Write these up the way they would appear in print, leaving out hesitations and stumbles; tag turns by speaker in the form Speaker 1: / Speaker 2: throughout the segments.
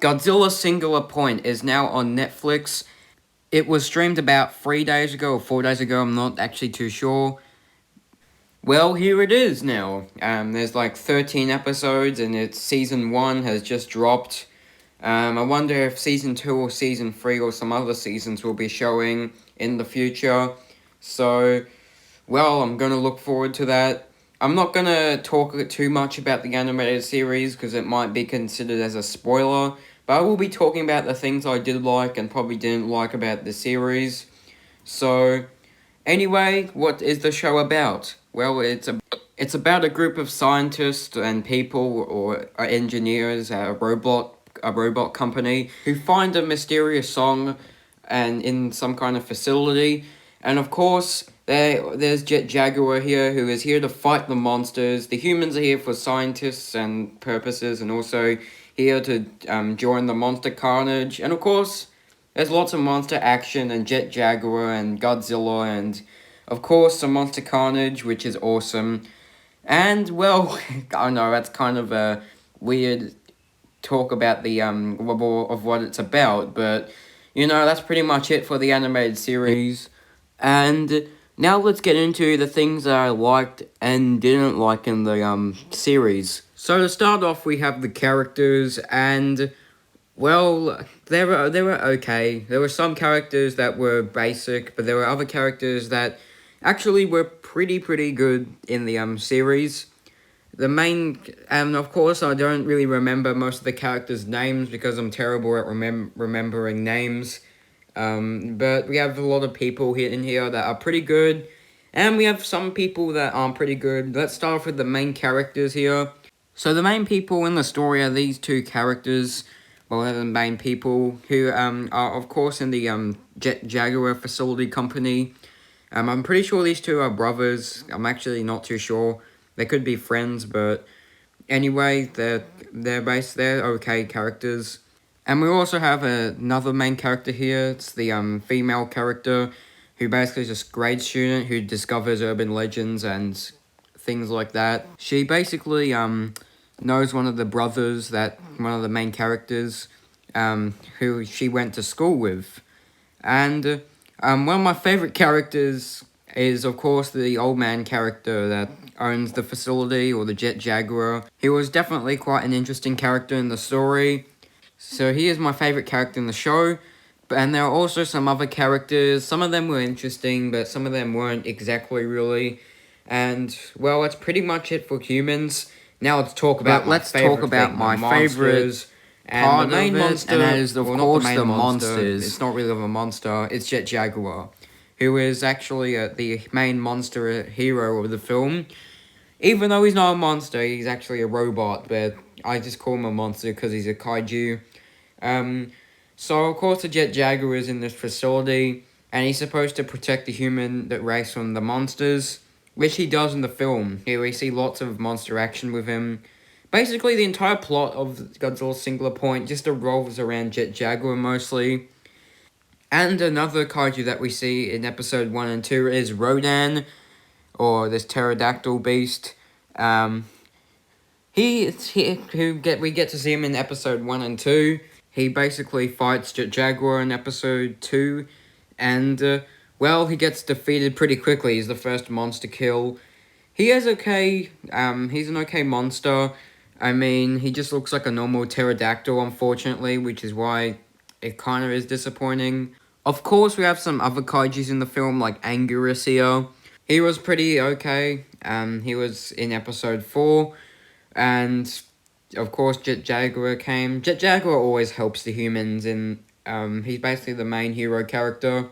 Speaker 1: Godzilla Singular Point is now on Netflix. It was streamed about 3 days ago or 4 days ago, I'm not actually too sure. Well, here it is now. There's like 13 episodes, and its season 1 has just dropped. I wonder if season 2 or season 3 or some other seasons will be showing in the future. So, well, I'm gonna look forward to that. I'm not gonna talk too much about the animated series because it might be considered as a spoiler, but I will be talking about the things I did like and probably didn't like about the series. So, anyway, what is the show about? Well, it's about a group of scientists and people or engineers at a robot company who find a mysterious song and in some kind of facility. And of course, there's Jet Jaguar here who is here to fight the monsters. The humans are here for scientists and purposes, and also here to join the monster carnage. And of course, there's lots of monster action and Jet Jaguar and Godzilla and of course some monster carnage, which is awesome. And well, I know that's kind of a weird talk about the of what it's about, but that's pretty much it for the animated series. And now let's get into the things that I liked and didn't like in the series. So to start off, we have the characters, and well, they were okay. There were some characters that were basic, but there were other characters that actually were pretty good in the series. The main, and of course, I don't really remember most of the characters' names because I'm terrible at remembering names. But we have a lot of people here in here that are pretty good, and we have some people that aren't pretty good. Let's start off with the main characters here. So the main people in the story are these two characters. Well, they're the main people who are of course in the Jet Jaguar facility company. I'm pretty sure these two are brothers. I'm actually not too sure. They could be friends, but anyway, they're okay characters. And we also have another main character here. It's the female character who basically is a grade student who discovers urban legends and things like that. She basically knows one of the brothers that one of the main characters who she went to school with. And one of my favorite characters is, of course, the old man character that owns the facility, or the Jet Jaguar. He was definitely quite an interesting character in the story. So he is my favorite character in the show. And there are also some other characters. Some of them were interesting, but some of them weren't exactly really. And, well, that's pretty much it for humans. Now let's talk about my favorite and the main monster, and that is of course the monsters. It's not really a monster. It's Jet Jaguar, who is actually the main monster hero of the film. Even though he's not a monster, he's actually a robot. But I just call him a monster because he's a kaiju. So of course the Jet Jaguar is in this facility, and he's supposed to protect the human race from the monsters, which he does in the film. Here we see lots of monster action with him. Basically, the entire plot of Godzilla Singular Point just revolves around Jet Jaguar mostly. And another kaiju that we see in episode 1 and 2 is Rodan, or this pterodactyl beast. We get to see him in episode 1 and 2. He basically fights Jet Jaguar in episode 2, and well, he gets defeated pretty quickly. He's the first monster kill. He's an okay monster. I mean, he just looks like a normal pterodactyl, unfortunately, which is why it kind of is disappointing. Of course, we have some other kaijus in the film, like Anguirus here. He was pretty okay. He was in episode 4, and of course, Jet Jaguar came. Jet Jaguar always helps the humans, and he's basically the main hero character,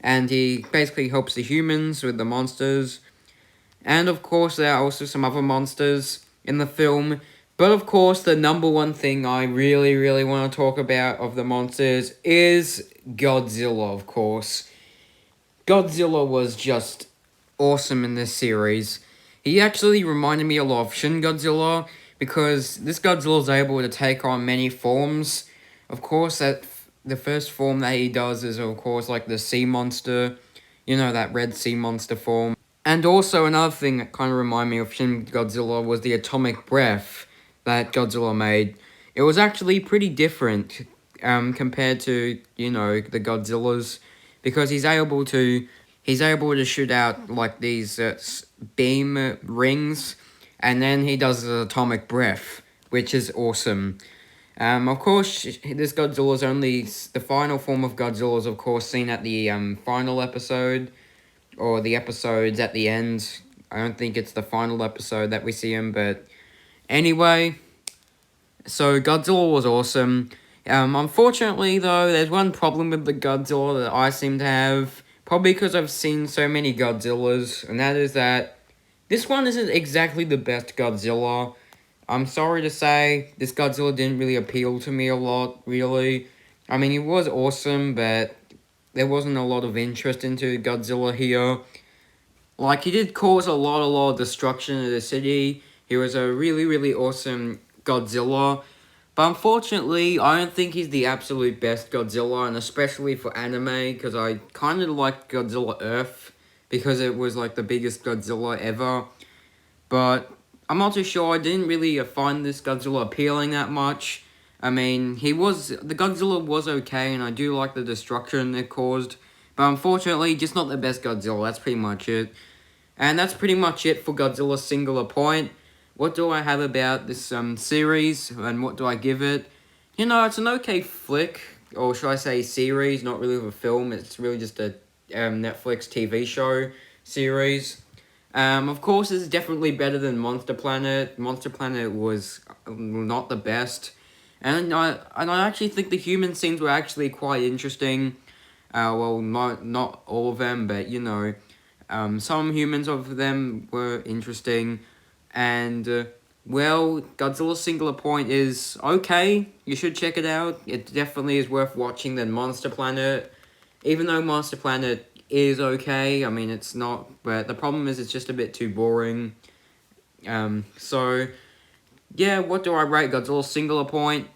Speaker 1: and he basically helps the humans with the monsters. And of course, there are also some other monsters in the film. But of course, the number one thing I really want to talk about of the monsters is Godzilla, of course. Godzilla was just awesome in this series. He actually reminded me a lot of Shin Godzilla, because this Godzilla is able to take on many forms. Of course, the first form that he does is, of course, like the sea monster. That red sea monster form. And also another thing that kind of reminded me of Shin Godzilla was the atomic breath that Godzilla made. it was actually pretty different compared to, you know, the Godzillas, because he's able to shoot out like these beam rings, and then he does the atomic breath, which is awesome. Of course, this Godzilla is only the final form of Godzilla is of course seen at the final episode, or the episodes at the end. I don't think it's the final episode that we see him, but anyway, so Godzilla was awesome. Unfortunately, though, there's one problem with the Godzilla that I seem to have, probably because I've seen so many Godzillas, and that is that this one isn't exactly the best Godzilla. I'm sorry to say, this Godzilla didn't really appeal to me a lot, really. I mean, he was awesome, but there wasn't a lot of interest into Godzilla here. Like, he did cause a lot of destruction to the city. He was a really, really awesome Godzilla. But unfortunately, I don't think he's the absolute best Godzilla, and especially for anime, because I kind of like Godzilla Earth, because it was like the biggest Godzilla ever. But I'm not too sure, I didn't really find this Godzilla appealing that much. I mean, the Godzilla was okay, and I do like the destruction it caused. But unfortunately, just not the best Godzilla, that's pretty much it. And that's pretty much it for Godzilla Singular Point. What do I have about this series, and what do I give it? You know, it's an okay flick, or should I say series, not really a film, it's really just a Netflix TV show series. Of course, it's definitely better than Monster Planet. Monster Planet was not the best. And I actually think the human scenes were actually quite interesting. Well, not all of them, but, you know, some humans of them were interesting. And, well, Godzilla Singular Point is okay. You should check it out. It definitely is worth watching than Monster Planet. Even though Monster Planet is okay, I mean, it's not, but the problem is it's just a bit too boring. So, yeah, what do I rate Godzilla Singular Point?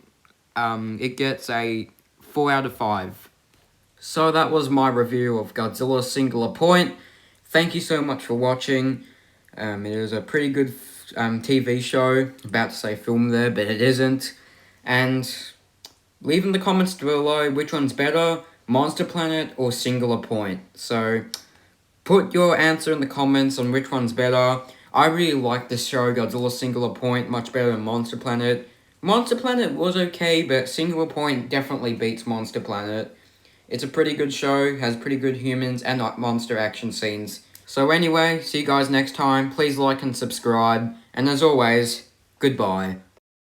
Speaker 1: It gets a 4 out of 5. So that was my review of Godzilla Singular Point. Thank you so much for watching. It was a pretty good TV show. About to say film there, but it isn't. And leave in the comments below which one's better, Monster Planet or Singular Point. So put your answer in the comments on which one's better. I really like this show, Godzilla Singular Point, much better than Monster Planet. Monster Planet was okay, but Singular Point definitely beats Monster Planet. It's a pretty good show, has pretty good humans and monster action scenes. So anyway, see you guys next time. Please like and subscribe. And as always, goodbye.